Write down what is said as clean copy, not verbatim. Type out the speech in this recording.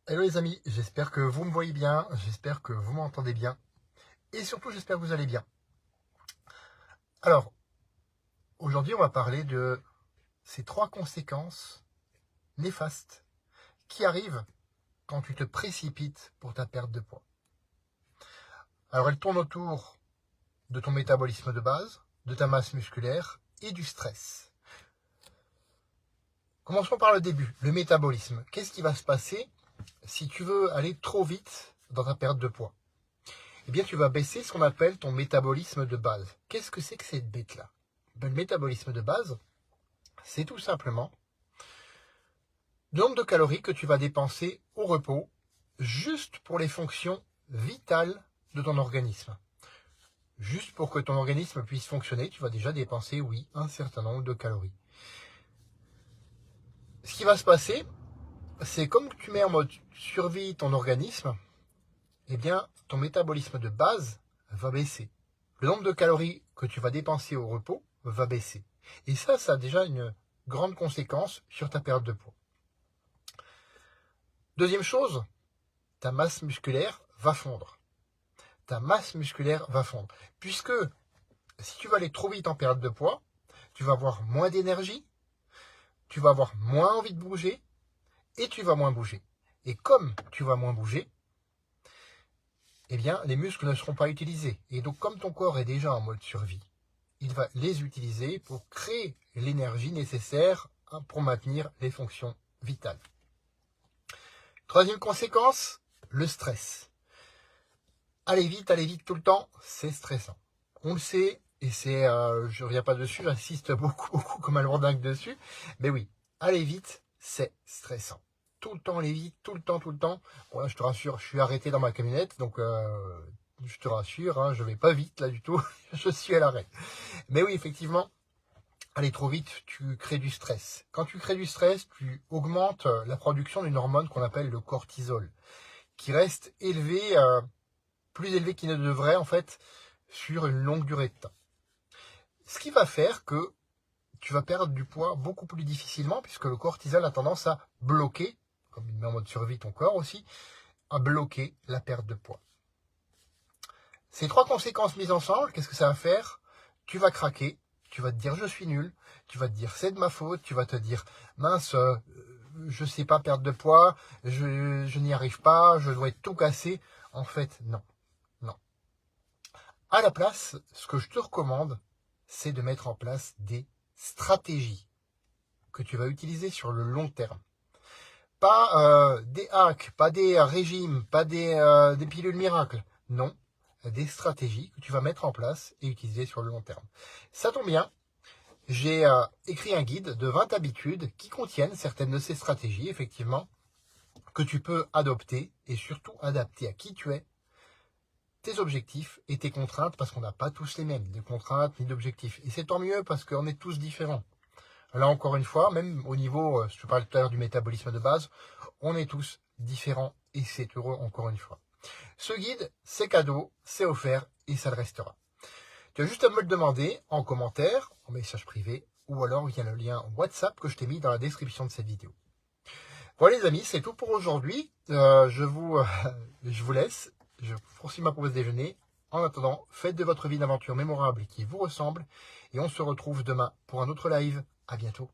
Hello les amis, j'espère que vous me voyez bien, j'espère que vous m'entendez bien et surtout j'espère que vous allez bien. Alors, aujourd'hui on va parler de ces 3 conséquences néfastes qui arrivent quand tu te précipites pour ta perte de poids. Alors elles tournent autour de ton métabolisme de base, de ta masse musculaire et du stress. Commençons par le début, le métabolisme. Qu'est-ce qui va se passer si tu veux aller trop vite dans ta perte de poids? Eh bien, tu vas baisser ce qu'on appelle ton métabolisme de base. Qu'est-ce que c'est que cette bête-là? Le métabolisme de base, c'est tout simplement le nombre de calories que tu vas dépenser au repos juste pour les fonctions vitales de ton organisme. Juste pour que ton organisme puisse fonctionner, tu vas déjà dépenser, oui, un certain nombre de calories. Ce qui va se passer, c'est comme tu mets en mode survie ton organisme, eh bien, ton métabolisme de base va baisser. Le nombre de calories que tu vas dépenser au repos va baisser. Et ça a déjà une grande conséquence sur ta perte de poids. Deuxième chose, ta masse musculaire va fondre. Ta masse musculaire va fondre. Puisque si tu vas aller trop vite en perte de poids, tu vas avoir moins d'énergie, tu vas avoir moins envie de bouger et tu vas moins bouger. Et comme tu vas moins bouger, eh bien, les muscles ne seront pas utilisés. Et donc, comme ton corps est déjà en mode survie, il va les utiliser pour créer l'énergie nécessaire pour maintenir les fonctions vitales. Troisième conséquence, le stress. Aller vite tout le temps, c'est stressant. On le sait, et je ne reviens pas dessus, j'insiste beaucoup comme un lourdingue dessus, mais oui, aller vite, c'est stressant. Tout le temps aller vite, tout le temps. Bon, là, je te rassure, je suis arrêté dans ma camionnette, donc je te rassure, hein, je vais pas vite là du tout, je suis à l'arrêt. Mais oui, effectivement, aller trop vite, tu crées du stress. Quand tu crées du stress, tu augmentes la production d'une hormone qu'on appelle le cortisol, qui reste élevé, plus élevé qu'il ne devrait en fait, sur une longue durée de temps. Ce qui va faire que tu vas perdre du poids beaucoup plus difficilement, puisque le cortisol a tendance à bloquer, comme il met en mode survie ton corps aussi, à bloquer la perte de poids. Ces 3 conséquences mises ensemble, qu'est-ce que ça va faire? Tu vas craquer, tu vas te dire je suis nul, tu vas te dire c'est de ma faute, tu vas te dire mince, je sais pas perdre de poids, je n'y arrive pas, je dois être tout cassé. En fait, non. À la place, ce que je te recommande, c'est de mettre en place des stratégies que tu vas utiliser sur le long terme. Pas des hacks, pas des régimes, pas des pilules miracles. Non, des stratégies que tu vas mettre en place et utiliser sur le long terme. Ça tombe bien, j'ai écrit un guide de 20 habitudes qui contiennent certaines de ces stratégies, effectivement, que tu peux adopter et surtout adapter à qui tu es, tes objectifs et tes contraintes, parce qu'on n'a pas tous les mêmes, ni de contraintes ni d'objectifs. Et c'est tant mieux parce qu'on est tous différents. Là, encore une fois, même au niveau, je parlais tout à l'heure du métabolisme de base, on est tous différents et c'est heureux encore une fois. Ce guide, c'est cadeau, c'est offert et ça le restera. Tu as juste à me le demander en commentaire, en message privé ou alors via le lien WhatsApp que je t'ai mis dans la description de cette vidéo. Voilà les amis, c'est tout pour aujourd'hui. Je vous laisse. Je poursuis ma pause déjeuner. En attendant, faites de votre vie une aventure mémorable qui vous ressemble. Et on se retrouve demain pour un autre live. À bientôt.